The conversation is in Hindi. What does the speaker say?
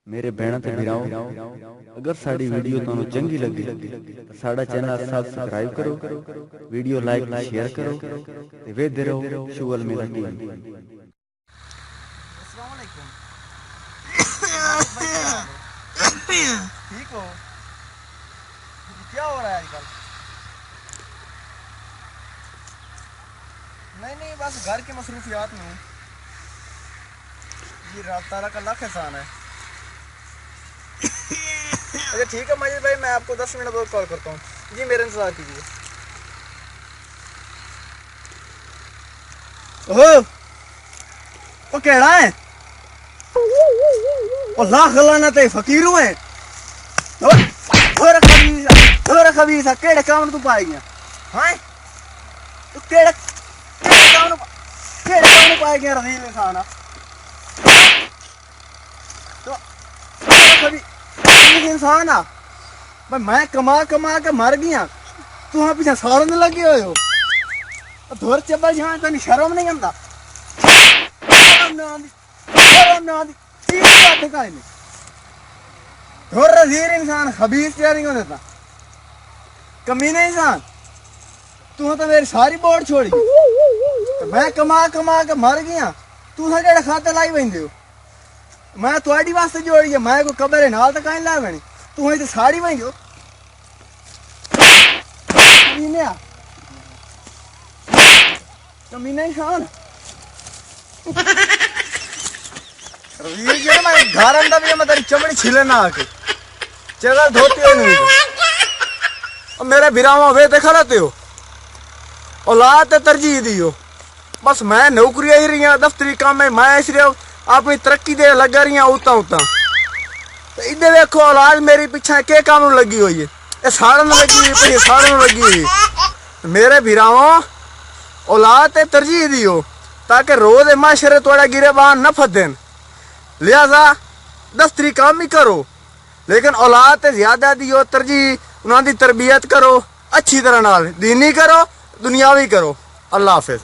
मेरे भैन ते भराओ, अगर साड़ी वीडियो तुहानू चंगी लगी तो साड़ा चैनल सब्सक्राइब करो, वीडियो लाइक शेयर करो ते वेखदे रहो शुगल मेला टीवी। अस्सलाम वालेकुम। ठीक हो? क्या हो रहा है आजकल? नहीं बस घर की मसरूफियात में हूँ। ये रात तारा का लाख एहसान है। अच्छा ठीक है मजिद भाई, मैं आपको 10 मिनट बाद कॉल करता हूँ जी, मेरा इंतजार कीजिए। ओह वो केड़ा है? वो लाख लाना ते फकीर हुए थोड़ा खबीसा केड़े काम तू पाई गया? हाँ तू केड़े काम पाई गया? रहील इंसान तो इंसान आ भाई, मैं कमा के मर गया, तू हाँ पीछे सारन लगे हुए हो। धोर चबल जहाँ तेन शर्म नहीं आता? धोर रजीर इंसान खबीस क्या नहीं देता, कमीने इंसान। तू तो मेरी सारी बोर्ड छोड़ी, तो मैं कमा के मर गया, तू केड़े खाते लाई बंदे हो? मैं थोड़ी वास्ते जोड़ी है, मैं कोई कबर नाल तो कहीं ला बनी, तू तो साड़ी बन गयो। कमीने इंसान मैं घर अंदर भी मैं तेरी चमड़ी छिले ना आके जगह धोती हो नहीं। और मेरे बिरामा वे देखा रहते हो, औलाद तरजीह दी हो। बस मैं नौकरी ही रही हूँ, दफ्तरी काम में मैं इसलिए अपनी तरक्की दे लगा रही हूँ उता तो इधर देखो औलाद मेरी पीछे के काम लगी हुई है, ये साड़न लगी हुई, साड़न लगी हुई। मेरे बिरामा औलाद तरजीह दी हो ताकि रोज माशरे थोड़ा गिरेबान न फदेन, लिहाजा दफ्तरी काम ही करो, लेकिन औलाद ज्यादा दियो तरजीह, उन्होंने तरबियत करो अच्छी तरह नाल, दीनी करो दुनियावी करो। अल्लाह हाफिज।